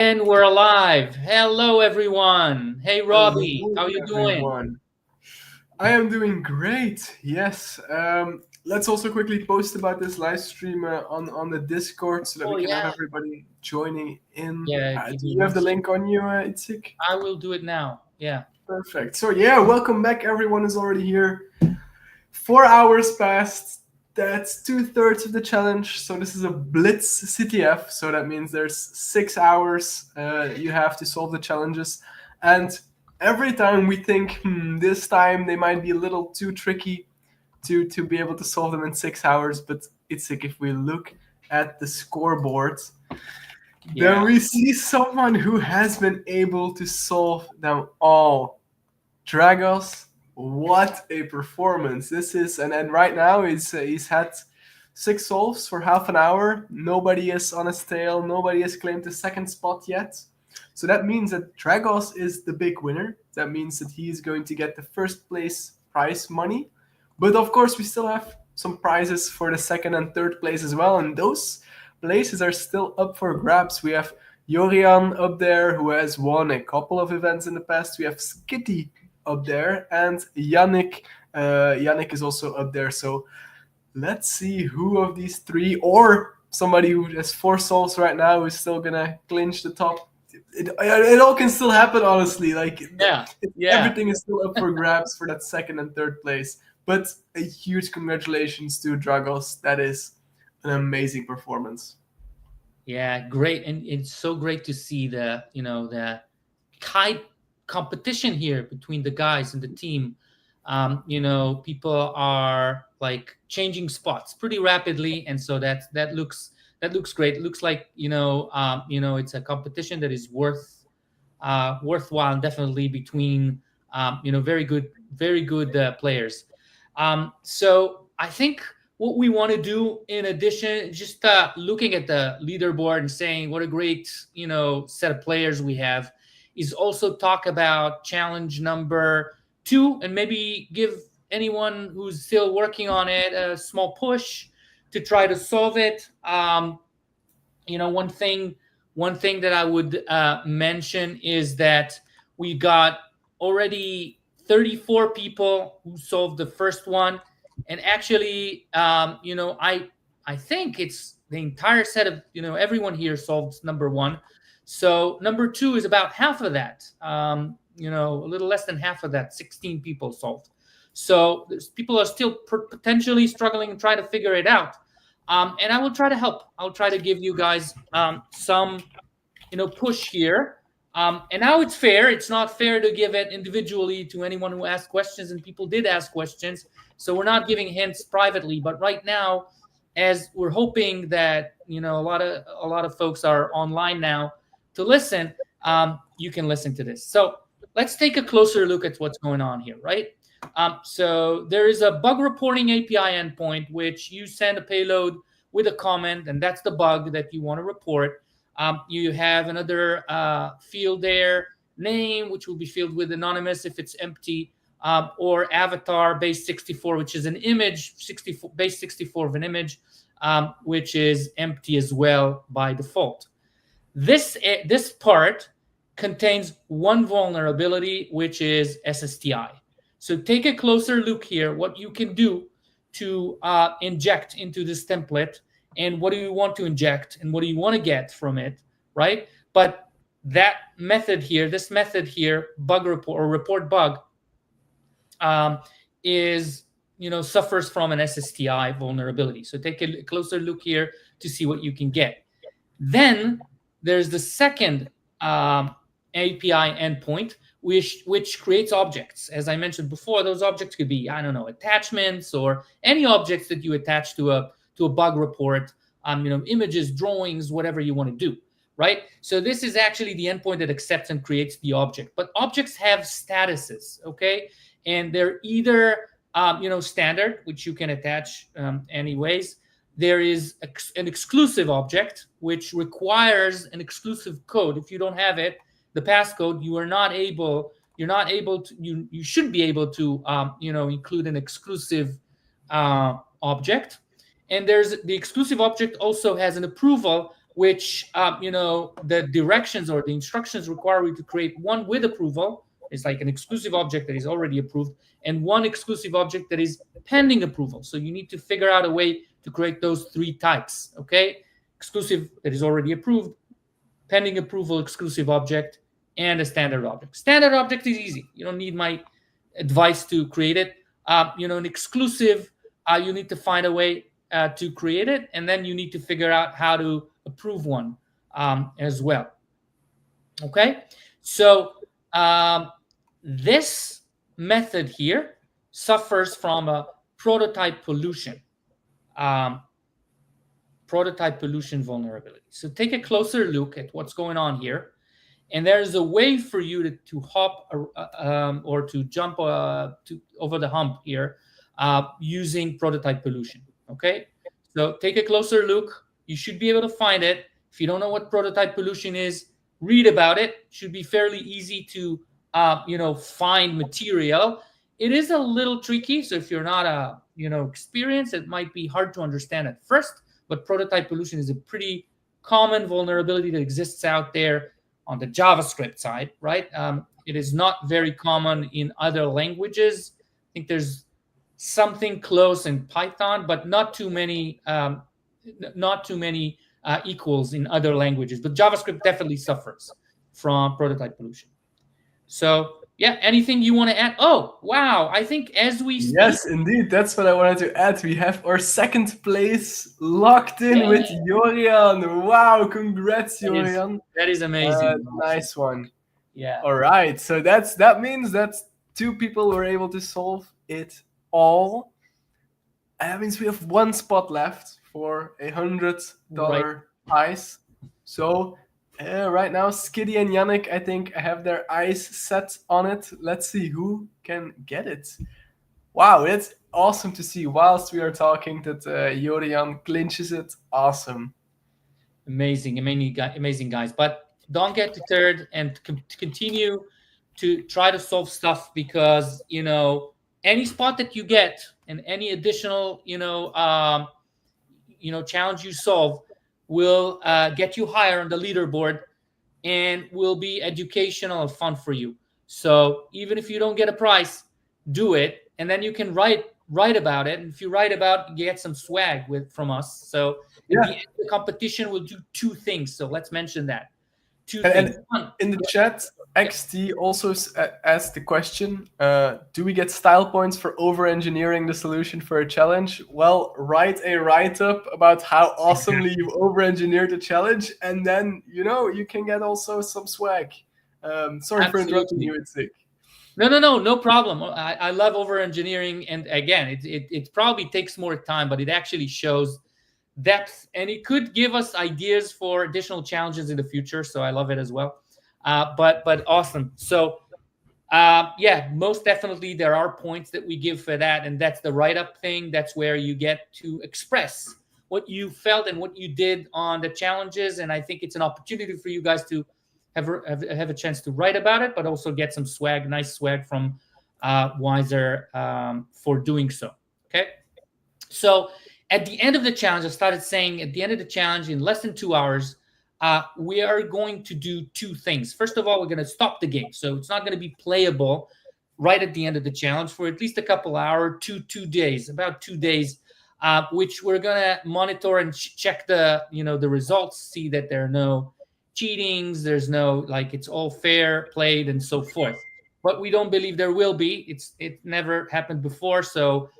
And we're alive. Hello, everyone. Hey, Robbie, Hello, how you doing? everyone. I am doing great. Yes. Let's also quickly post about this live stream on the Discord so that Oh we can have yeah, everybody joining in. yeah. Do Give me you have one the second. link on you, Itzik? I will do it now. Yeah. Perfect. So yeah, welcome back. Everyone is already here. 4 hours passed. That's two-thirds of the challenge. So this is a blitz CTF. So that means there's 6 hours you have to solve the challenges. And every time we think, this time they might be a little too tricky to be able to solve them in 6 hours. But it's like if we look at the scoreboard, then Yeah. we see someone who has been able to solve them all. Dragos, what a performance this is! And right now he's had 6 solves for half an hour. Nobody is on his tail. Nobody has claimed the second spot yet. So that means that Dragos is the big winner. That means that he is going to get the first place prize money. But of course, we still have some prizes for the second and third place as well, and those places are still up for grabs. We have Jorian up there, who has won a couple of events in the past. We have Skitty up there, and Yannick. Yannick is also up there. So let's see who of these three, or somebody who has 4 souls right now, is still gonna clinch the top. It all can still happen, honestly. Like Yeah. Yeah. everything is still up for grabs for that second and third place. But a huge congratulations to Dragos. That is an amazing performance. Yeah. Great. And it's so great to see the kite competition here between the guys and the team. People are like changing spots pretty rapidly, and so that looks great. It looks like it's a competition that is worthwhile, definitely between very good players. So I think what we want to do, in addition, just looking at the leaderboard and saying what a great set of players we have, is also talk about challenge number two, and maybe give anyone who's still working on it a small push to try to solve it. One thing that I would mention is that we got already 34 people who solved the first one, and actually, I think it's the entire set of everyone here solved number one. So number two is about half of that. A little less than half of that. 16 people solved. So people are still potentially struggling and trying to figure it out, and I will try to help. I'll try to give you guys some, push here. And now it's fair. It's not fair to give it individually to anyone who asked questions, and people did ask questions. So we're not giving hints privately. But right now, as we're hoping that a lot of folks are online now to listen, you can listen to this. So let's take a closer look at what's going on here, right? So there is a bug reporting API endpoint, which you send a payload with a comment, and that's the bug that you want to report. You have another field there, name, which will be filled with anonymous if it's empty, or avatar base 64, which is an image, 64 base 64 of an image, which is empty as well by default. This part contains one vulnerability, which is SSTI. So take a closer look here, what you can do to inject into this template, and what do you want to inject, and what do you want to get from it, right? But this method here, bug report or report bug, um, is suffers from an SSTI vulnerability. So take a closer look here to see what you can get. Then there's the second API endpoint, which creates objects. As I mentioned before, those objects could be, I don't know, attachments or any objects that you attach to a bug report, images, drawings, whatever you want to do, right? So this is actually the endpoint that accepts and creates the object. But objects have statuses, okay? And they're either standard, which you can attach anyways. There is an exclusive object, which requires an exclusive code. If you don't have it, the passcode, you should be able to include an exclusive object. And there's the exclusive object also has an approval which the directions or the instructions require you to create one with approval. It's like an exclusive object that is already approved, and one exclusive object that is pending approval. So you need to figure out a way to create those three types. Okay, exclusive that is already approved, pending approval exclusive object, and a standard object. Standard object is easy. You don't need my advice to create it. An exclusive, you need to find a way to create it, and then you need to figure out how to approve one as well. Okay, so this method here suffers from a prototype pollution. Um, Prototype pollution vulnerability. So take a closer look at what's going on here. And there's a way for you to hop or to jump over the hump here using prototype pollution. Okay, so take a closer look. You should be able to find it. If you don't know what prototype pollution is, read about it. It should be fairly easy to find material. It is a little tricky, so if you're not experienced, it might be hard to understand at first. But prototype pollution is a pretty common vulnerability that exists out there on the JavaScript side, right? It is not very common in other languages. I think there's something close in Python, but not too many equals in other languages. But JavaScript definitely suffers from prototype pollution. So yeah, anything you want to add? Oh, wow. I think as we speak, yes, indeed. That's what I wanted to add. We have our second place locked in with Jorian. Wow, congrats, Jorian. That is amazing. Nice one. Yeah. All right. So that means that 2 people were able to solve it all. That means we have 1 spot left for $100 prize. So right now, Skiddy and Yannick, I think, have their eyes set on it. Let's see who can get it. Wow, it's awesome to see whilst we are talking that Jorian clinches it. Awesome. Amazing, guys. But don't get deterred and continue to try to solve stuff, because any spot that you get and any additional challenge you solve will get you higher on the leaderboard and will be educational and fun for you. So even if you don't get a prize, do it, and then you can write about it. And if you write about, you get some swag from us. So at the end of the competition, we'll do 2 things. So let's mention that. 2 things. And in the chat, XT also asked the question, do we get style points for over-engineering the solution for a challenge? Well, write a write-up about how awesomely you over-engineered the challenge, and then, you can get also some swag. Sorry for interrupting you, it's sick. No problem. I love over-engineering, and again, it probably takes more time, but it actually shows depth, and it could give us ideas for additional challenges in the future. So I love it as well. But awesome. So most definitely there are points that we give for that, and that's the write-up thing. That's where you get to express what you felt and what you did on the challenges. And I think it's an opportunity for you guys to have a chance to write about it, but also get some swag, nice swag from Wizer for doing so. Okay. So at the end of the challenge, I started saying at the end of the challenge, in less than 2 hours, we are going to do 2 things. First of all, we're going to stop the game. So it's not going to be playable right at the end of the challenge for at least a couple hours, 2 days, about 2 days, which we're going to monitor and check the results, see that there are no cheatings, there's no, it's all fair played and so forth. But we don't believe there will be. It never happened before. So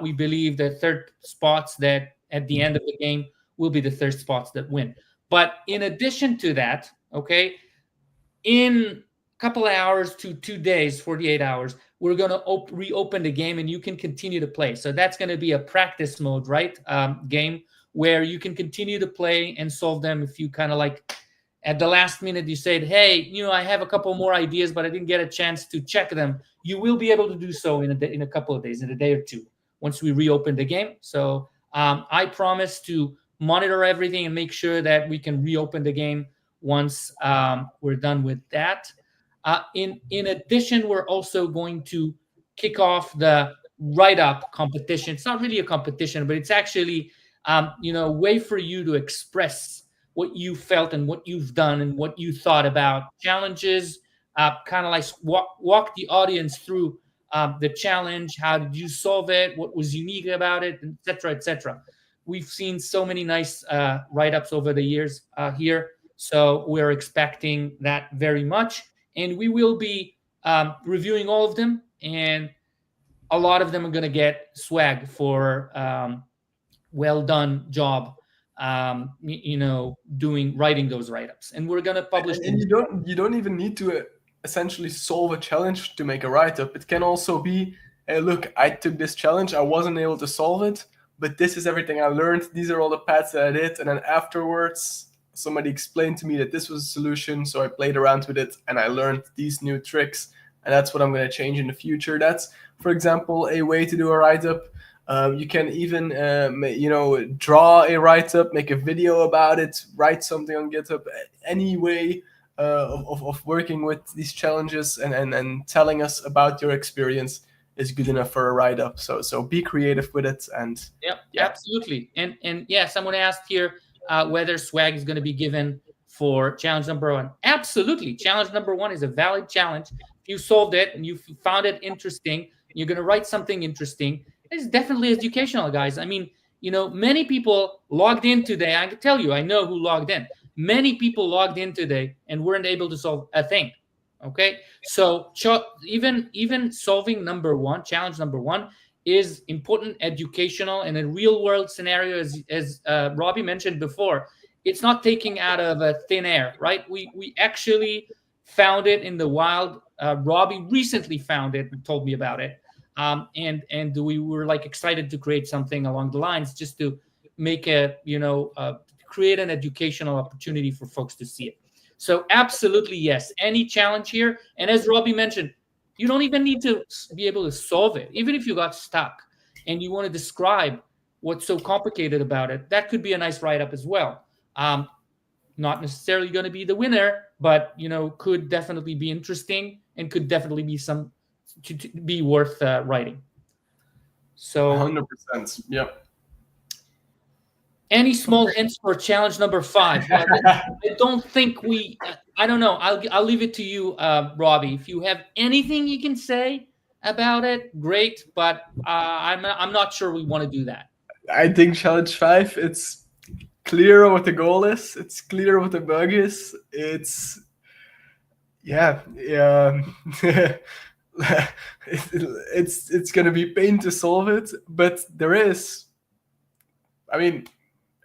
we believe the third spots that at the end of the game will be the third spots that win. But in addition to that, okay, in a couple of hours to 2 days, 48 hours, we're going to reopen the game and you can continue to play. So that's going to be a practice mode, right? Game where you can continue to play and solve them. If you kind of at the last minute, you said, hey, I have a couple more ideas, but I didn't get a chance to check them. You will be able to do so in a couple of days, in a day or 2, once we reopen the game. So I promise to monitor everything and make sure that we can reopen the game once we're done with that. In addition, we're also going to kick off the write-up competition. It's not really a competition, but it's actually a way for you to express what you felt and what you've done and what you thought about challenges. Kind of like walk the audience through the challenge. How did you solve it? What was unique about it, etc., etc. We've seen so many nice write-ups over the years here, so we're expecting that very much, and we will be reviewing all of them, and a lot of them are going to get swag for well done job, writing those write-ups, and we're going to publish them. And you don't even need to essentially solve a challenge to make a write-up. It can also be, hey, look, I took this challenge, I wasn't able to solve it, but this is everything I learned, these are all the paths that I did, and then afterwards somebody explained to me that this was a solution, so I played around with it and I learned these new tricks, and that's what I'm going to change in the future. That's, for example, a way to do a write-up. You can even, draw a write-up, make a video about it, write something on GitHub. Any way of working with these challenges and telling us about your experience is good enough for a write-up. So be creative with it. And yeah, absolutely. And yeah, someone asked here whether swag is going to be given for challenge number 1. Absolutely. Challenge number 1 is a valid challenge. If you solved it and you found it interesting, you're going to write something interesting. It's definitely educational, guys. I mean, many people logged in today. I can tell you, I know who logged in. Many people logged in today and weren't able to solve a thing. Okay, so even solving challenge number 1 is important, educational, and a real world scenario, as Robbie mentioned before. It's not taking out of a thin air, right? We actually found it in the wild. Robbie recently found it and told me about it. And we were like excited to create something along the lines just to make create an educational opportunity for folks to see it. So absolutely, yes, any challenge here. And as Robbie mentioned, you don't even need to be able to solve it. Even if you got stuck and you want to describe what's so complicated about it, that could be a nice write-up as well. Not necessarily going to be the winner, but could definitely be interesting and could definitely be to be worth writing. So 100%. Yep. Any small hints for challenge number 5? I don't think I don't know. I'll leave it to you, Robbie. If you have anything you can say about it, great. But I'm not sure we want to do that. I think challenge 5, it's clear what the goal is. It's clear what the bug is. It's it's gonna be pain to solve it, but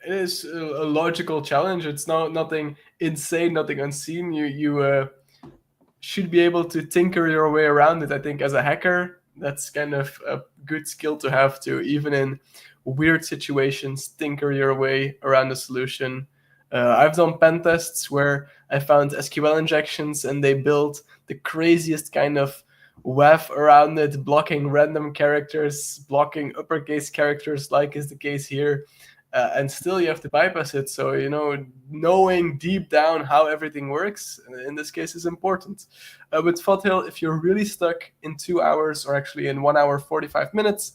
it is a logical challenge. It's nothing insane, nothing unseen. You should be able to tinker your way around it. I think as a hacker, that's kind of a good skill to have, to even in weird situations tinker your way around the solution. I've done pen tests where I found SQL injections and they built the craziest kind of web around it, blocking random characters, blocking uppercase characters, like is the case here. And still you have to bypass it. So, knowing deep down how everything works in this case is important. With Foothill, if you're really stuck in 2 hours, or actually in 1 hour, 45 minutes,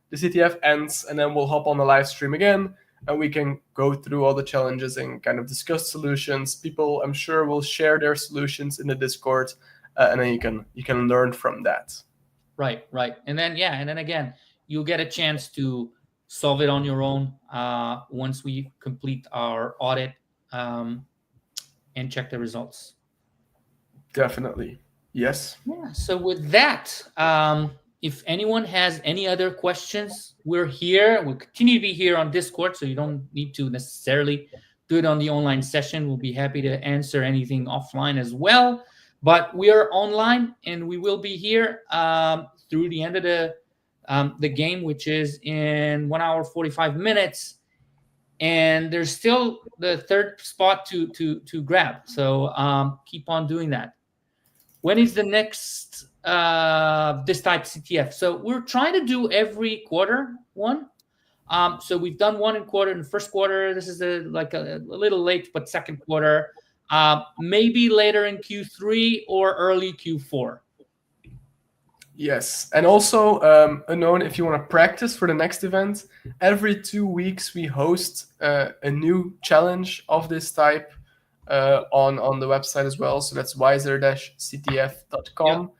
the CTF ends and then we'll hop on the live stream again and we can go through all the challenges and kind of discuss solutions. People, I'm sure, will share their solutions in the Discord and then you can learn from that. Right. And then again, you'll get a chance to solve it on your own once we complete our audit and check the results. Definitely. Yes. Yeah. So with that, if anyone has any other questions, we're here. We'll continue to be here on Discord, so you don't need to necessarily do it on the online session. We'll be happy to answer anything offline as well. But we are online, and we will be here through the end of the game, which is in 1 hour 45 minutes, and there's still the third spot to grab. So keep on doing that. When is the next this type CTF? So we're trying to do every quarter one. So we've done one in the first quarter. This is a little late, but second quarter. Maybe later in Q3 or early Q4. Yes, and also unknown, if you want to practice for the next event, every 2 weeks we host a new challenge of this type on the website as well. So that's Yeah, wizer-ctf.com.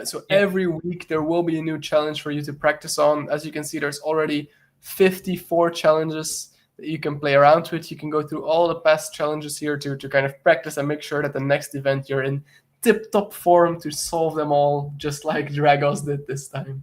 So yeah, every week there will be a new challenge for you to practice on. As you can see, there's already 54 challenges that you can play around with. You can go through all the past challenges here to kind of practice and make sure that the next event you're in tip-top form to solve them all, just like Dragos did this time.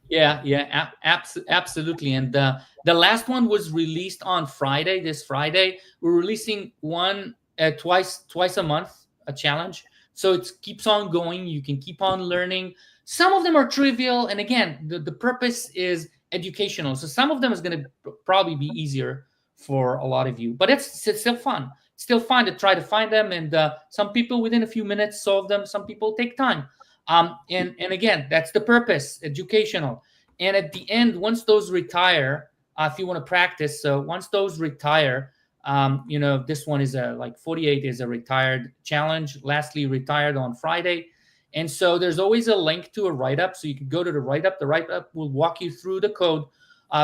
yeah. Absolutely. And the last one was released on Friday. This Friday, we're releasing one twice a month, a challenge. So it keeps on going. You can keep on learning. Some of them are trivial, and again, the purpose is educational. So some of them is going to probably be easier for a lot of you, but it's still fun. Still fun to try to find them, and some people within a few minutes solve them. Some people take time. And again, that's the purpose, educational. And at the end, once those retire, if you want to practice, so once those retire, this one is a like 48 is a retired challenge. Lastly, retired on Friday. And so there's always a link to a write up. So you can go to the write up. The write up will walk you through the code,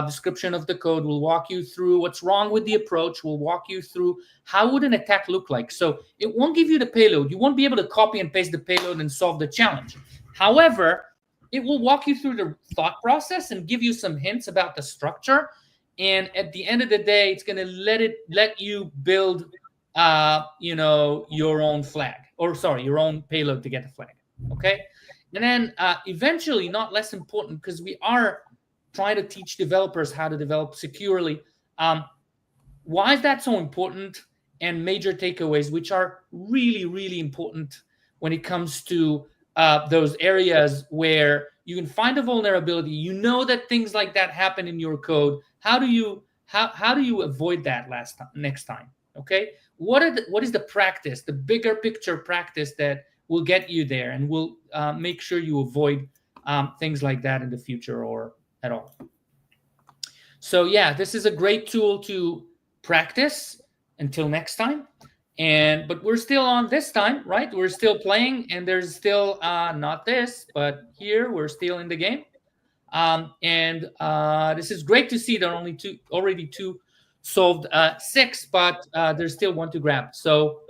description of the code, will walk you through what's wrong with the approach, will walk you through how would an attack look like. So it won't give you the payload. You won't be able to copy and paste the payload and solve the challenge. However, it will walk you through the thought process and give you some hints about the structure. And at the end of the day, it's going to let you build, your own flag, or sorry, your own payload to get the flag. Okay. And then eventually, not less important, because we are trying to teach developers how to develop securely. Why is that so important? And major takeaways, which are really, really important when it comes to those areas where you can find a vulnerability. You know that things like that happen in your code. How do you avoid that next time? Okay, what is the practice, the bigger picture practice that will get you there and will make sure you avoid things like that in the future or at all? So yeah, this is a great tool to practice until next time. And but we're still on this time, right? We're still playing, and there's still not this, but here we're still in the game. And this is great to see. There are already two solved, six, but there's still one to grab. So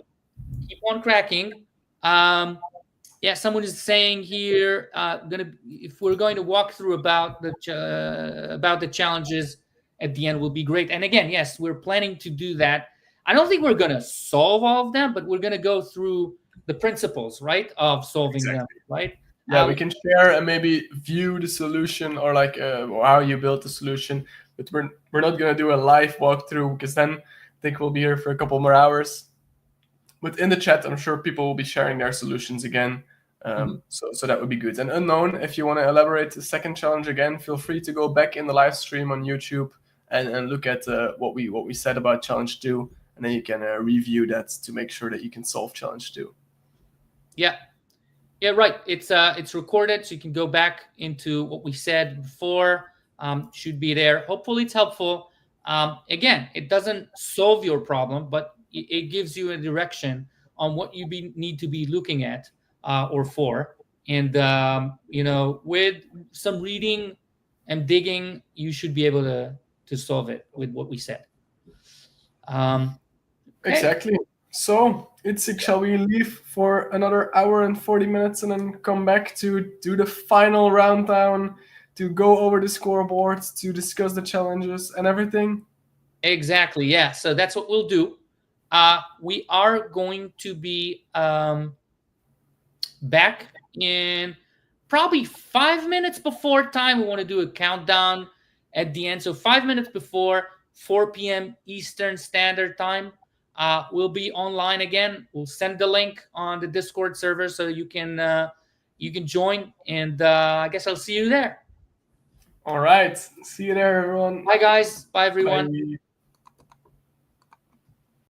keep on cracking. Yeah, someone is saying here, if we're going to walk through about the challenges at the end will be great. And again, yes, we're planning to do that. I don't think we're going to solve all of them, but we're going to go through the principles, right, of solving them, Exactly. right? Yeah, we can share and maybe view the solution or like how you built the solution. But we're not gonna do a live walkthrough because then I think we'll be here for a couple more hours. But in the chat, I'm sure people will be sharing their solutions again. So that would be good. And unknown, if you want to elaborate the second challenge again, feel free to go back in the live stream on YouTube and look at what we said about challenge 2, and then you can review that to make sure that you can solve challenge 2. Yeah, right. It's recorded, so you can go back into what we said before. Should be there. Hopefully, it's helpful. Again, it doesn't solve your problem, but it gives you a direction on what you need to be looking at or for. And with some reading and digging, you should be able to solve it with what we said. Okay. Exactly. So, Itzik, shall we leave for another hour and 40 minutes and then come back to do the final round down, to go over the scoreboard, to discuss the challenges and everything? Exactly. Yeah. So that's what we'll do. We are going to be back in probably 5 minutes before time. We want to do a countdown at the end. So 5 minutes before 4 p.m. Eastern Standard Time. We'll be online again. We'll send the link on the Discord server so you can join, and I guess I'll see you there. All right. See you there, everyone. Bye, guys. Bye, everyone. Bye.